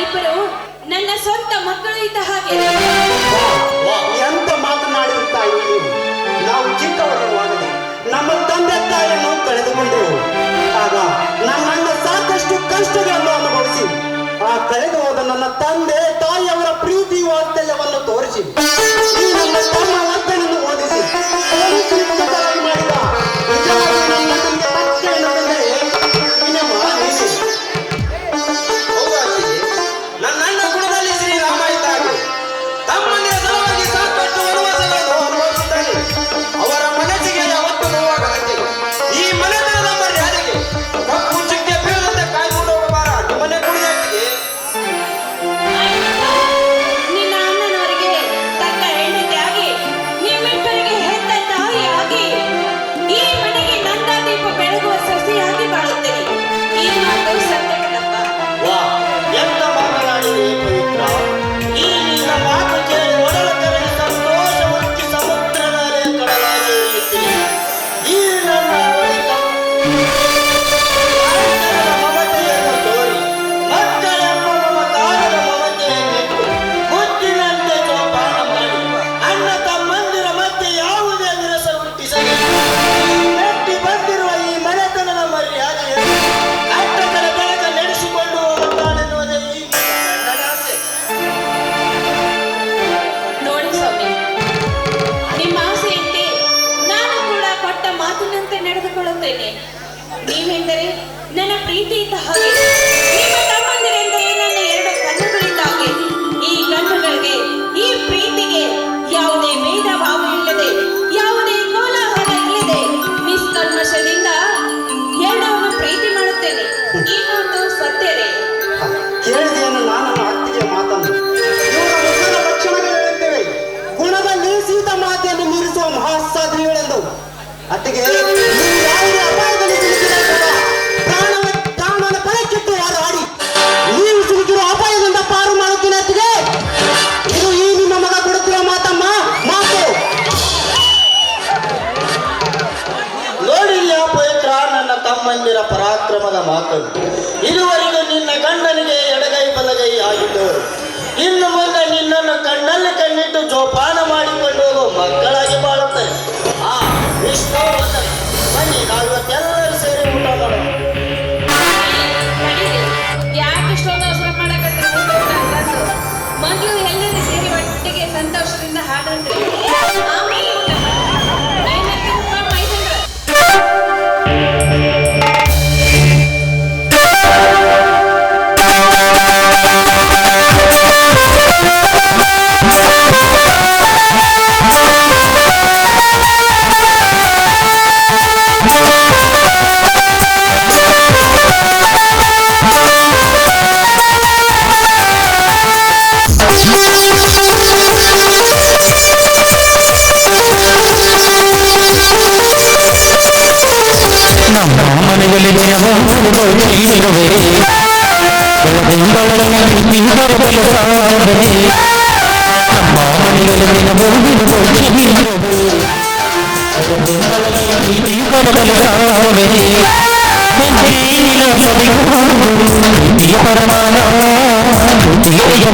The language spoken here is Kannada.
ಅವರಿಬ್ಬರು ನನ್ನ ಸ್ವಂತ ಮಕ್ಕಳು ಇದ್ದ ಹಾಗೆ. ಎಂತ ಮಾತನಾಡಿರುತ್ತಾ ಇದ್ದೀವಿ. ನಾವು ಚಿಕ್ಕವರವಾಗದೆ ನಮ್ಮ ತಂದೆ ತಾಯಿಯನ್ನು ಕಳೆದುಕೊಂಡೆವು. ಆಗ ನನ್ನಣ್ಣ ಸಾಕಷ್ಟು ಕಷ್ಟಗಳನ್ನು ಅನುಭವಿಸಿ ಆ ಕಳೆದು ಹೋದ ನನ್ನ ತಂದೆ ತಾಯಿಯವರ ಪ್ರೀತಿ ವಾತ್ಸಲ್ಯವನ್ನು ತೋರಿಸಿ ಈ ನನ್ನ ತಮ್ಮ ಅಪ್ಪನನ್ನು ಓದಿಸಿ ಮಾಡಿದ ನಿಜವಾಗಿ ನನ್ನ ತಂದೆ ತಕ್ಕ ಏನಂದರೆ ನನ್ನಣ್ಣ ಗುಣದಲ್ಲಿ ಶ್ರೀರಾಮ ಇದ್ದಾಗ ತಮ್ಮನಿಯ ಸಲುವಾಗಿ ಸಾಕಷ್ಟು ವನವಾಸಗಳನ್ನು ಅನುಭವಿಸುತ್ತಾನೆ. ಅವರ ಮನಸ್ಸಿಗೆ ಯಾವತ್ತೂ ನೋವಾಗದಂತೆ ಈ ಮನೆತನದ ಮರ್ಯಾದೆಗೆ ಕಪ್ಪು ಚಿಕ್ಕೆ ಬೀಳದಂತೆ ಕಾಯ್ಕೊಂಡು ಹೋಗಬಾರ ನಿಮ್ಮನೆ ಕುಡಿದಾಟಿಗೆ. ನಿನ್ನ ಅಣ್ಣನವರಿಗೆ ತಕ್ಕ ಹೆಂಡತಿಯಾಗಿ ನಿಮ್ಮಿಬ್ಬರಿಗೆ ಹೆತ್ತ ತಾಯಿಯಾಗಿ ಈ ಮನೆಗೆ ನಂದಾದೀಪ ಬೆಳಗುವ ಸಸಿಯಾಗಿ ಬಾಳುತ್ತೇನೆ. ಈ ಮಾತು ಸತ್ಯಗಳಪ್ಪ. ವಾ ಎಂತ ಮಾತನಾಡಿದೆ ಪವಿತ್ರ. ಈ ನಿನ್ನ ಮಾತು ಕೇಳಿ ಒಡಲ ತೆರಳಿ ಸಂತೋಷ ಉಕ್ಕಿ ಸಮುದ್ರದ ಅಲೆ ಕಡಲಾಗಿ ಇಳಿಯುತ್ತೀನಿ. ಈ ನನ್ನ ಬಳಿಕ ಮಮತೆಯನ್ನು ತೋರಿ ಮಕ್ಕಳೆಂಬ ಮಮಕಾರದ ಮಮತೆಯನ್ನಿಟ್ಟು ಮುತ್ತಿನಂತೆ ಜೋಪಾನ ಮಾಡಿ ಅಣ್ಣ ತಮ್ಮಂದಿರ ಮಧ್ಯೆ ಯಾವುದೇ ವಿರಸ ಹುಟ್ಟಿಸಲಿ ಮೆಟ್ಟಿ ಬಂದಿರುವ ಈ ಮನೆತನದ ಮರ್ಯಾದೆಯನ್ನು ಅಟ್ಟಕರ ಬೆಳಕ ನಡೆಸಿಕೊಂಡು ಹೋಗುತ್ತಾನೆನ್ನುವುದೇ ಈ ನನ್ನ ಆಸೆ. ನೋಡಿ ಸ್ವಾಮಿ, ನಿಮ್ಮ ಆಸೆಯಂತೆ ನಾನು ಕೂಡ ಕೊಟ್ಟ ಮಾತಿನಂತೆ ನಡೆದುಕೊಳ್ಳುತ್ತೇನೆ. ನೀವೆಂದರೆ ನನ್ನ ಪ್ರೀತಿ ಇದ್ದ ಹಾಗೆ, ನಿಮ್ಮ ತಮ್ಮಂದಿರೆಂದರೆ ನನ್ನ ಎರಡು ಕಣ್ಣುಗಳಿದ್ದ ಹಾಗೆ. ಈ ಕಣ್ಣುಗಳಿಗೆ ಈ ಪ್ರೀತಿಗೆ ಯಾವುದೇ ಭೇದ ಭಾವ ಇಲ್ಲದೆ, ಯಾವುದೇ ಕೋಲಾಹಲ ಇಲ್ಲದೆ ನಿಷ್ಕಲ್ಮಶದಿಂದ ಎರಡವನ್ನು ಪ್ರೀತಿ ಮಾಡುತ್ತೇನೆ. ಈ ಮಾತು ಸತ್ಯರೇ. ಕೇಳಿದೆಯನ್ನು ನಾನು ನನ್ನ ಅತ್ತಿಗೆ ಮಾತನ್ನು ಇವರ ಮುಖದ ಲಕ್ಷಣಗಳು ಹೇಳುತ್ತೇವೆ. ಗುಣದಲ್ಲಿ ಸೀತ ಮಾತೆಯನ್ನು ಮೀರಿಸುವ ಮಹಾಸಾಧನೆಗಳೆಂದು. ಅತ್ತಿಗೆ ನೀವು ಯಾವುದೇ ಅಪಾಯದಲ್ಲಿ ಸಿಲುಕಿದಾಗ ಪ್ರಾಣವನ್ನು ಪರಕ್ಕಿಟ್ಟು ಹಾರಾಡಿ ನೀವು ಸಿಲುಕಿರುವ ಅಪಾಯದಿಂದ ಪಾರು ಮಾಡುತ್ತೀನಿ ಅತ್ತಿಗೆ. ಇದು ಈ ನಿಮ್ಮ ಮಗ ಕೊಡುತ್ತಿರುವ ಮಾತಮ್ಮ ಮಾತು. ನೋಡಿಲ್ಲ ಪವಿತ್ರ ನನ್ನ ತಮ್ಮಂದಿರ ಪರಾಕ್ರಮದ ಮಾತನ್ನು. ಇದುವರೆಗೂ ನಿನ್ನ ಗಂಡನಿಗೆ ಎಡಗೈ ಬಲಗೈ ಆಗಿದ್ದವರು ಇನ್ನು ಮುಂದೆ ನಿನ್ನನ್ನು ಕಣ್ಣಲ್ಲಿ ಕಣ್ಣಿಟ್ಟು ಜೋಪಾನ ಮಾಡಿಕೊಂಡು ಹೋಗೋ ಮಕ್ಕಳಾಗಿ ಬಾಳುತ್ತಾರೆ. ಆ ವಿಷ್ಣು ಬನ್ನಿ ನಾವಿವತ್ತೆಲ್ಲರೂ ಸೇರಿ ಊಟ ಮಾಡೋಣ. ಯಾಕೆ ಇಷ್ಟೊಂದು ಅವಸರ ಮಾಡಕತ್ತೀರಿ? ಮಗಳು ಎಲ್ಲರೂ ಸೇರಿ ಒಟ್ಟಿಗೆ ಸಂತೋಷದಿಂದ ಹಾಡಂದ್ರೆ ಆಮೇಲೆ ಊಟ ಮಾಡಿ. ಏನಂತೀರಪ್ಪ ಮೈದಂಗ್ರ? ನಮ್ಮ ಮನೆಯಲ್ಲಿ ನಮ್ಮ ಪರಮಾನ ಮನೆಯಲ್ಲಿ